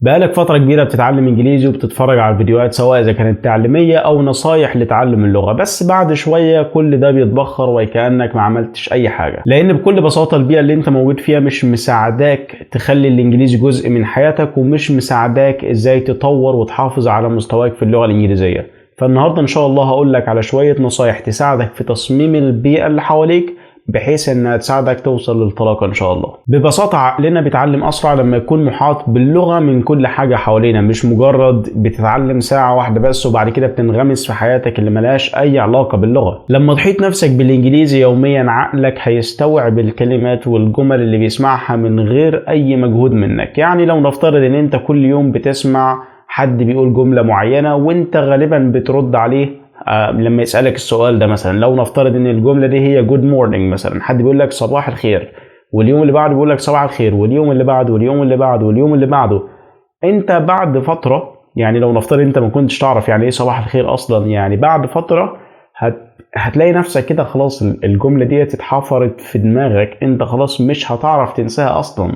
بقالك فترة كبيرة بتتعلم انجليزي وبتتفرج على الفيديوهات سواء اذا كانت تعليمية او نصايح لتعلم اللغة، بس بعد شوية كل ده بيتبخر وكأنك ما عملتش اي حاجة، لان بكل بساطة البيئة اللي انت موجود فيها مش مساعداك تخلي الانجليزي جزء من حياتك، ومش مساعداك ازاي تطور وتحافظ على مستواك في اللغة الانجليزية. فالنهاردة ان شاء الله هقولك على شوية نصايح تساعدك في تصميم البيئة اللي حواليك بحيث انها تساعدك توصل للطلاقة ان شاء الله. ببساطة عقلنا بيتعلم اسرع لما يكون محاط باللغة من كل حاجة حوالينا، مش مجرد بتتعلم ساعة واحدة بس وبعد كده بتنغمس في حياتك اللي ملهاش اي علاقة باللغة. لما تحيط نفسك بالانجليزي يوميا عقلك هيستوعب الكلمات والجمل اللي بيسمعها من غير اي مجهود منك. يعني لو نفترض ان انت كل يوم بتسمع حد بيقول جملة معينة وانت غالبا بترد عليه لما يسألك السؤال ده، مثلا لو نفترض ان الجملة دي هي good morning، مثلا حد بيقول لك صباح الخير، واليوم اللي بعده بيقول لك صباح الخير، واليوم اللي بعده واليوم اللي بعده واليوم اللي بعده، انت بعد فترة، يعني لو نفترض انت ما كنتش تعرف يعني ايه صباح الخير اصلا، يعني بعد فترة هتلاقي نفسك كده خلاص الجملة دي اتحفرت في دماغك، انت خلاص مش هتعرف تنساها اصلا.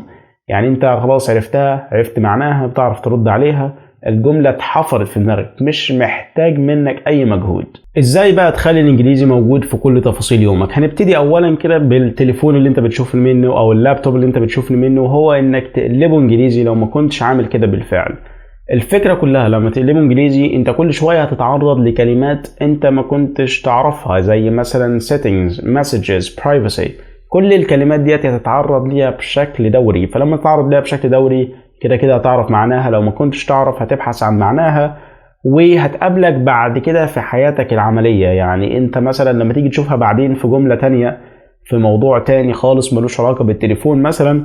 يعني انت خلاص عرفتها، عرفت معناها، بتعرف ترد عليها، الجملة اتحفرت في دماغك، مش محتاج منك اي مجهود. ازاي بقى تخلي الانجليزي موجود في كل تفاصيل يومك؟ هنبتدي اولا كده بالتليفون اللي انت بتشوف منه او اللابتوب اللي انت بتشوف منه، وهو انك تقلبه انجليزي لو ما كنتش عامل كده بالفعل. الفكرة كلها لما تقلبه انجليزي انت كل شوية هتتعرض لكلمات انت ما كنتش تعرفها، زي مثلا settings، messages، privacy. كل الكلمات دي هتتعرض ليها بشكل دوري، فلما تتعرض ليها بشكل دوري كده كده هتعرف معناها، لو ما كنتش تعرف هتبحث عن معناها وهتقابلك بعد كده في حياتك العملية. يعني انت مثلا لما تيجي تشوفها بعدين في جملة تانية في موضوع تاني خالص ملوش علاقة بالتليفون مثلا،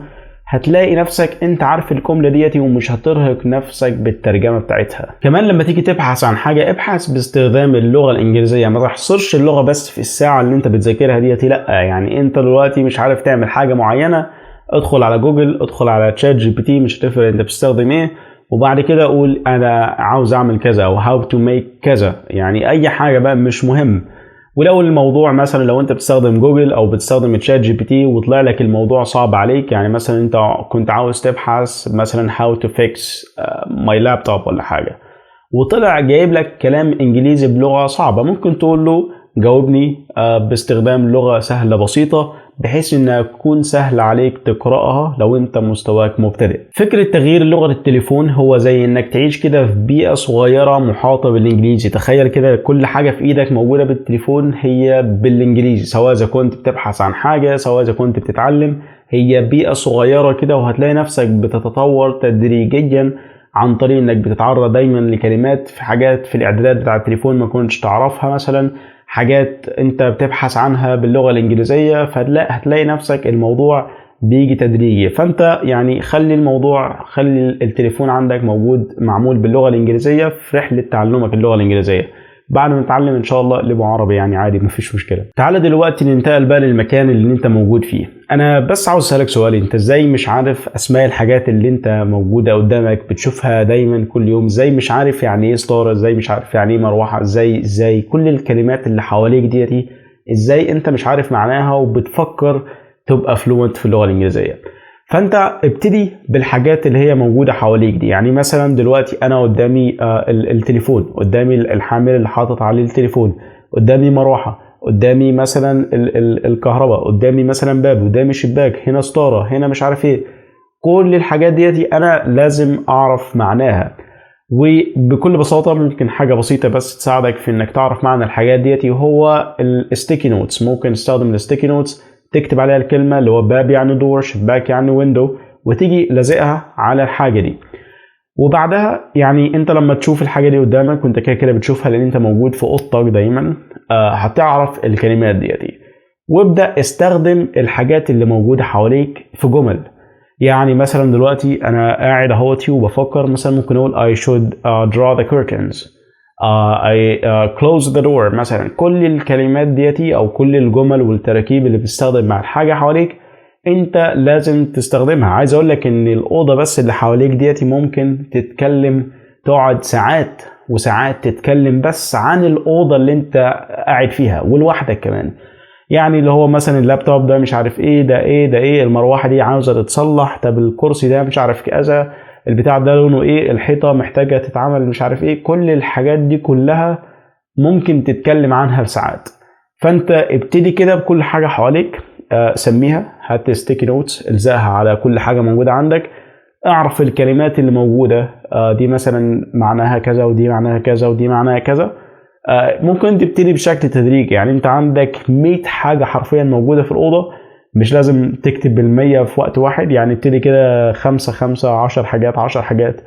هتلاقي نفسك انت عارف الجملة ديتي ومش هترهق نفسك بالترجمة بتاعتها. كمان لما تيجي تبحث عن حاجة ابحث باستخدام اللغة الانجليزية، ما تحصرش اللغة بس في الساعة اللي انت بتذاكرها ديتي، لا. يعني انت دلوقتي مش عارف تعمل حاجة معينة، ادخل على جوجل، ادخل على تشات جي بي تي، مش هتفرق انت بتستخدم ايه، وبعد كده اقول انا عاوز اعمل كذا او how to make كذا، يعني اي حاجة بقى مش مهم. ولو الموضوع مثلا لو انت بتستخدم جوجل او بتستخدم تشات جي بي تي وطلع لك الموضوع صعب عليك، يعني مثلا انت كنت عاوز تبحث مثلا how to fix my laptop ولا حاجة، وطلع جايب لك كلام انجليزي بلغة صعبة، ممكن تقول له جاوبني باستخدام لغة سهلة بسيطة بحيث انها تكون سهل عليك تقرأها لو انت مستواك مبتدئ. فكرة تغيير لغة التليفون هو زي انك تعيش كده في بيئة صغيرة محاطة بالانجليزي. تخيل كده كل حاجة في ايدك موجودة بالتليفون هي بالانجليزي، سواء اذا كنت بتبحث عن حاجة سواء اذا كنت بتتعلم، هي بيئة صغيرة كده، وهتلاقي نفسك بتتطور تدريجيا عن طريق انك بتتعرض دايما لكلمات في حاجات في الاعدادات بتاع التليفون ما كنتش تعرفها، مثلا حاجات انت بتبحث عنها باللغة الانجليزية، فهتلاقي نفسك الموضوع بيجي تدريجي. فانت يعني خلي التليفون عندك موجود معمول باللغة الانجليزية في رحلة تعلمك اللغة الانجليزية. بعد ما نتعلم ان شاء الله اقلبه عربي، يعني عادي مفيش مشكله. تعال دلوقتي ننتقل بقى للمكان اللي انت موجود فيه. انا بس عاوز اسالك سؤال، انت ازاي مش عارف اسماء الحاجات اللي انت موجوده قدامك بتشوفها دايما كل يوم؟ ازاي مش عارف يعني ايه ستاره؟ ازاي مش عارف يعني ايه مروحه؟ ازاي كل الكلمات اللي حواليك دي ازاي انت مش عارف معناها وبتفكر تبقى فلوينت في اللغه الانجليزيه؟ فانت ابتدي بالحاجات اللي هي موجوده حواليك دي. يعني مثلا دلوقتي انا قدامي التليفون، قدامي الحامل اللي حاطط عليه التليفون، قدامي مروحه، قدامي مثلا الكهرباء، قدامي مثلا باب، قدامي شباك، هنا ستاره، هنا مش عارف ايه. كل الحاجات دي انا لازم اعرف معناها. وبكل بساطه ممكن حاجه بسيطه بس تساعدك في انك تعرف معنى الحاجات دي، وهو الستيكي نوتس. ممكن تستخدم الستيكي نوتس تكتب عليها الكلمة، اللي هو باب يعني دور، شباك يعني ويندو، وتيجي لازقها على الحاجة دي. وبعدها يعني انت لما تشوف الحاجة دي قدامك وانت كده بتشوفها لان انت موجود في اوضتك دايما، هتعرف الكلمات دي. وابدأ استخدم الحاجات اللي موجودة حواليك في جمل. يعني مثلا دلوقتي انا قاعد اهوتي وبفكر، مثلا ممكن اقول I should draw the curtains، I close the door مثلا. كل الكلمات ديتي او كل الجمل والتراكيب اللي بتستخدم مع الحاجة حواليك انت لازم تستخدمها. عايز اقول لك ان الاوضة بس اللي حواليك ديتي ممكن تتكلم، تقعد ساعات وساعات تتكلم بس عن الاوضة اللي انت قاعد فيها ولوحدك كمان. يعني اللي هو مثلا اللابتوب ده مش عارف ايه، ده ايه المروحة دي عاوزة تتصلح، طب الكرسي ده مش عارف كذا، البتاع ده لونه ايه، الحيطه محتاجه تتعمل مش عارف ايه. كل الحاجات دي كلها ممكن تتكلم عنها لساعات. فانت ابتدي كده بكل حاجه حواليك، سميها، هات ستيكي نوتس الزقها على كل حاجه موجوده عندك. اعرف الكلمات اللي موجوده، دي مثلا معناها كذا، ودي معناها كذا، ودي معناها كذا. ممكن تبتدي بشكل تدريجي، يعني انت عندك 100 حاجه حرفيا موجوده في الاوضه، مش لازم تكتب بالمية في وقت واحد. يعني ابتدي كده 5 10 حاجات 10 حاجات،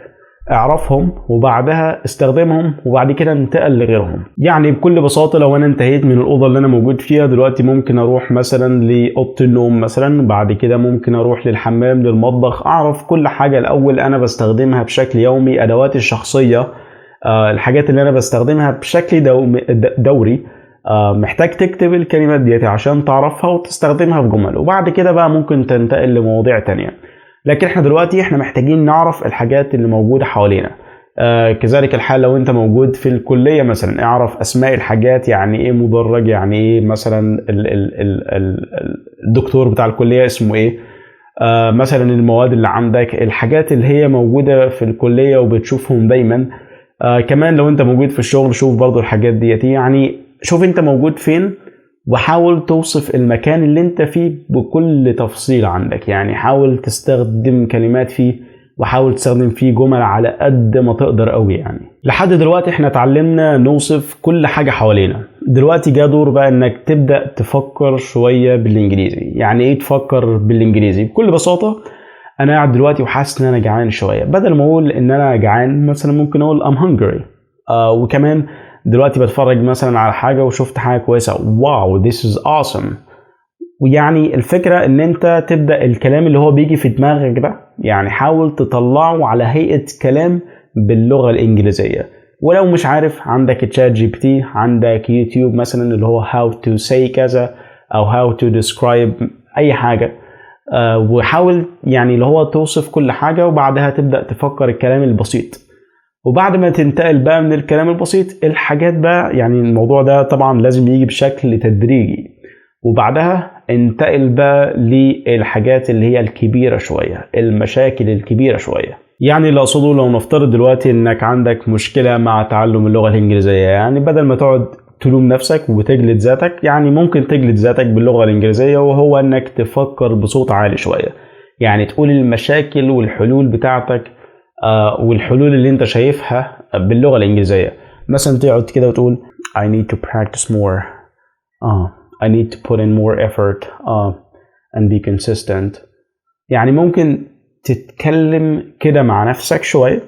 اعرفهم وبعدها استخدمهم، وبعد كده انتقل لغيرهم. يعني بكل بساطة لو انا انتهيت من الأوضة اللي انا موجود فيها دلوقتي، ممكن اروح مثلا لأوضة النوم مثلا، بعد كده ممكن اروح للحمام، للمطبخ. اعرف كل حاجة الاول انا بستخدمها بشكل يومي، ادواتي الشخصية، الحاجات اللي انا بستخدمها بشكل دوري. محتاج تكتب الكلمات ديت عشان تعرفها وتستخدمها في جمل، وبعد كده بقى ممكن تنتقل لمواضيع تانية. لكن احنا دلوقتي محتاجين نعرف الحاجات اللي موجودة حوالينا. كذلك الحال لو انت موجود في الكلية مثلا، اعرف اسماء الحاجات، يعني ايه مدرج، يعني ايه مثلا الدكتور بتاع الكلية اسمه ايه، مثلا المواد اللي عندك، الحاجات اللي هي موجودة في الكلية وبتشوفهم دايما. كمان لو انت موجود في الشغل، شوف برضو الحاجات ديت، يعني شوف انت موجود فين، وحاول توصف المكان اللي انت فيه بكل تفصيل عندك. يعني حاول تستخدم كلمات فيه، وحاول تستخدم فيه جمل على قد ما تقدر قوي. يعني لحد دلوقتي احنا اتعلمنا نوصف كل حاجة حوالينا. دلوقتي جاء دور بقى انك تبدأ تفكر شوية بالانجليزي. يعني ايه تفكر بالانجليزي؟ بكل بساطة، انا قاعد دلوقتي وحاسس ان انا جعان شوية، بدل ما اقول ان انا جعان مثلا ممكن اقول I'm hungry. وكمان دلوقتي بتفرج مثلا على حاجة وشفت حاجة كويسة، واو this is awesome. ويعني الفكرة ان انت تبدأ الكلام اللي هو بيجي في دماغك ده، يعني حاول تطلعه على هيئة كلام باللغة الانجليزية. ولو مش عارف، عندك تشات جي بي تي، عندك يوتيوب مثلا اللي هو how to say كذا، او how to describe اي حاجة. وحاول يعني اللي هو توصف كل حاجة، وبعدها تبدأ تفكر الكلام البسيط. وبعد ما تنتقل بقى من الكلام البسيط الحاجات بقى، يعني الموضوع ده طبعا لازم يجي بشكل تدريجي، وبعدها انتقل بقى للحاجات اللي هي الكبيرة شوية، المشاكل الكبيرة شوية. يعني اللي أقصده، لو نفترض دلوقتي إنك عندك مشكلة مع تعلم اللغة الإنجليزية، يعني بدل ما تقعد تلوم نفسك وتجلد ذاتك، يعني ممكن تجلد ذاتك باللغة الإنجليزية، وهو إنك تفكر بصوت عالي شوية. يعني تقول المشاكل والحلول بتاعتك، والحلول اللي انت شايفها باللغة الإنجليزية. مثلا تقعد كده وتقول I need to practice more, I need to put in more effort, and be consistent. يعني ممكن تتكلم كده مع نفسك شوية.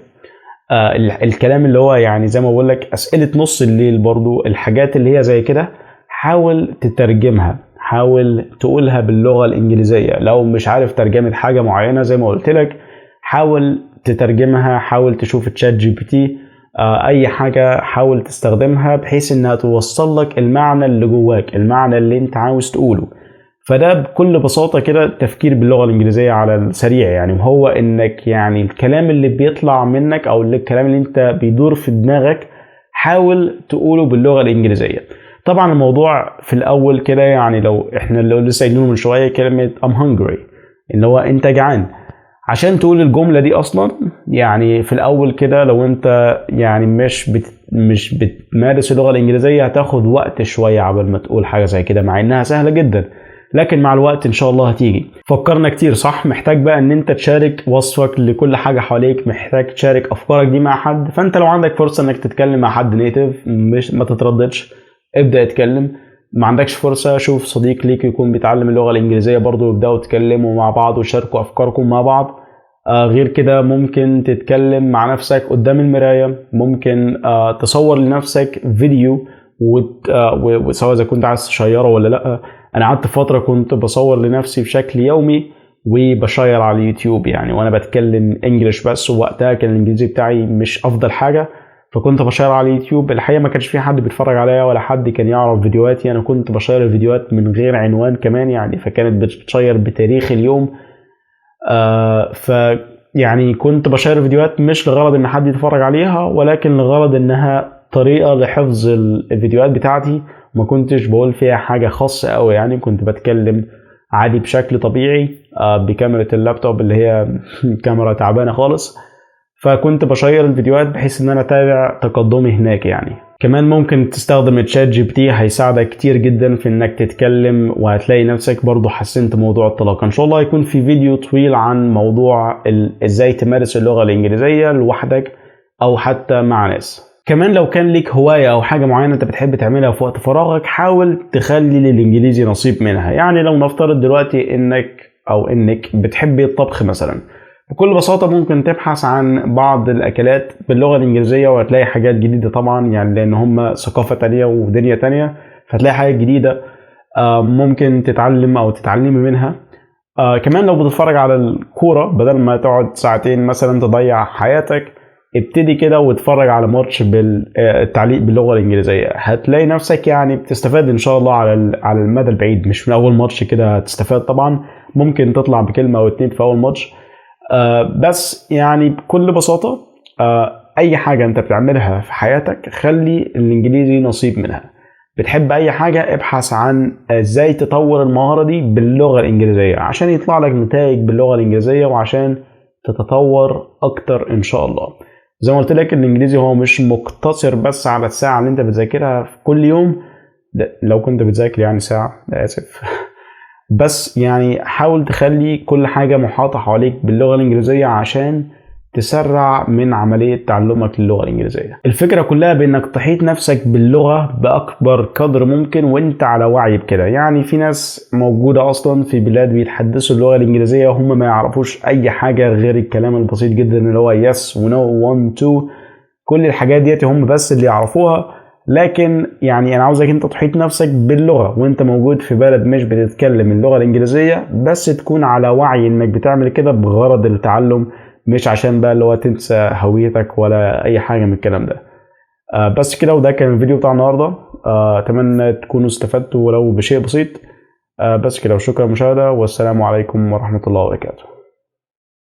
الكلام اللي هو يعني زي ما بقول لك أسئلة نص الليل، برضو الحاجات اللي هي زي كده حاول تترجمها، حاول تقولها باللغة الإنجليزية. لو مش عارف ترجمة حاجة معينة زي ما قلت لك، حاول تترجمها، حاول تشوف تشات جي بي تي، اي حاجة حاول تستخدمها بحيث انها توصل لك المعنى اللي جواك، المعنى اللي انت عاوز تقوله. فده بكل بساطة كده التفكير باللغة الإنجليزية على السريع. يعني وهو انك يعني الكلام اللي بيطلع منك، او الكلام اللي انت بيدور في دماغك، حاول تقوله باللغة الإنجليزية. طبعا الموضوع في الاول كده، يعني لو احنا لسه قايلينه من شوية كلمة I'm hungry، اللي هو انت جعان. عشان تقول الجملة دي أصلا، يعني في الأول كده لو أنت يعني مش بتمارس اللغة الإنجليزية، هتاخد وقت شوية عبال ما تقول حاجة زي كده، مع إنها سهلة جدا، لكن مع الوقت إن شاء الله هتيجي. فكرنا كتير صح؟ محتاج بقى إن أنت تشارك وصفك لكل حاجة حواليك، محتاج تشارك أفكارك دي مع حد. فأنت لو عندك فرصة إنك تتكلم مع حد نيتيف، مش ما تترددش، ابدأ اتكلم. ما عندكش فرصة، شوف صديق ليك يكون بيتعلم اللغة الإنجليزية برضو، وابدأوا تتكلموا مع بعض وشاركوا أفكاركم مع بعض. غير كده ممكن تتكلم مع نفسك قدام المراية، ممكن تصور لنفسك فيديو، وسواء إذا كنت عايز تشيره ولا لأ. أنا قعدت فترة كنت بصور لنفسي بشكل يومي وبشير على اليوتيوب، يعني وأنا بتكلم إنجليش بس، ووقتها كان الإنجليزي بتاعي مش أفضل حاجة، فكنت بشير على اليوتيوب. الحقيقة ما كانش في حد بيتفرج عليا ولا حد كان يعرف فيديوهاتي، أنا كنت بشير الفيديوهات من غير عنوان كمان، يعني فكانت بتشير بتاريخ اليوم. يعني كنت بشير فيديوهات مش لغرض ان حد يتفرج عليها، ولكن لغرض انها طريقة لحفظ الفيديوهات بتاعتي. ما كنتش بقول فيها حاجة خاصة قوي، يعني كنت بتكلم عادي بشكل طبيعي بكاميرا اللابتوب اللي هي كاميرا تعبانة خالص. فكنت بشير الفيديوهات بحيث ان انا اتابع تقدمي هناك يعني. كمان ممكن تستخدم تشات جي بي تي، هيساعدك كتير جدا في انك تتكلم، وهتلاقي نفسك برضو حسنت موضوع الطلاقة. ان شاء الله هيكون في فيديو طويل عن موضوع ازاي تمارس اللغة الانجليزية لوحدك او حتى مع ناس. كمان لو كان ليك هواية او حاجة معينة انت بتحب تعملها في وقت فراغك، حاول تخلي للانجليزي نصيب منها. يعني لو نفترض دلوقتي انك بتحبي الطبخ مثلا، بكل بساطة ممكن تبحث عن بعض الأكلات باللغة الإنجليزية وهتلاقي حاجات جديدة طبعا، يعني لأن هم ثقافة تانية ودنيا تانية، فتلاقي حاجات جديدة ممكن تتعلم أو تتعلمي منها. كمان لو بتتفرج على الكورة، بدل ما تقعد ساعتين مثلا تضيع حياتك، ابتدي كده واتفرج على ماتش بالتعليق باللغة الإنجليزية، هتلاقي نفسك يعني بتستفاد إن شاء الله على المدى البعيد. مش من أول ماتش كده هتستفاد طبعا، ممكن تطلع بكلمة أو اتنين في أول ماتش. بس يعني بكل بساطة أي حاجة أنت بتعملها في حياتك خلي الإنجليزي نصيب منها. بتحب أي حاجة، ابحث عن إزاي تطور المهارة دي باللغة الإنجليزية عشان يطلع لك نتائج باللغة الإنجليزية وعشان تتطور أكتر إن شاء الله. زي ما قلت لك الإنجليزي هو مش مقتصر بس على الساعة اللي أنت بتذاكرها في كل يوم، لو كنت بتذاكر يعني ساعة، آسف بس يعني حاول تخلي كل حاجة محاطة حواليك باللغة الإنجليزية عشان تسرع من عملية تعلمك للغة الإنجليزية. الفكرة كلها بأنك تحيط نفسك باللغة بأكبر قدر ممكن وانت على وعي بكده. يعني في ناس موجودة أصلا في بلاد بيتحدثوا اللغة الإنجليزية وهم ما يعرفوش أي حاجة غير الكلام البسيط جدا اللي هو yes و no 1 2، كل الحاجات ديت هم بس اللي يعرفوها. لكن يعني انا عاوزك انت تحيط نفسك باللغه وانت موجود في بلد مش بتتكلم اللغه الانجليزيه، بس تكون على وعي انك بتعمل كده بغرض التعلم، مش عشان بقى اللي هو تنسى هويتك ولا اي حاجه من الكلام ده. بس كده، وده كان الفيديو بتاع النهارده. اتمنى تكونوا استفدتوا ولو بشيء بسيط. بس كده، وشكرا للمشاهده، والسلام عليكم ورحمه الله وبركاته.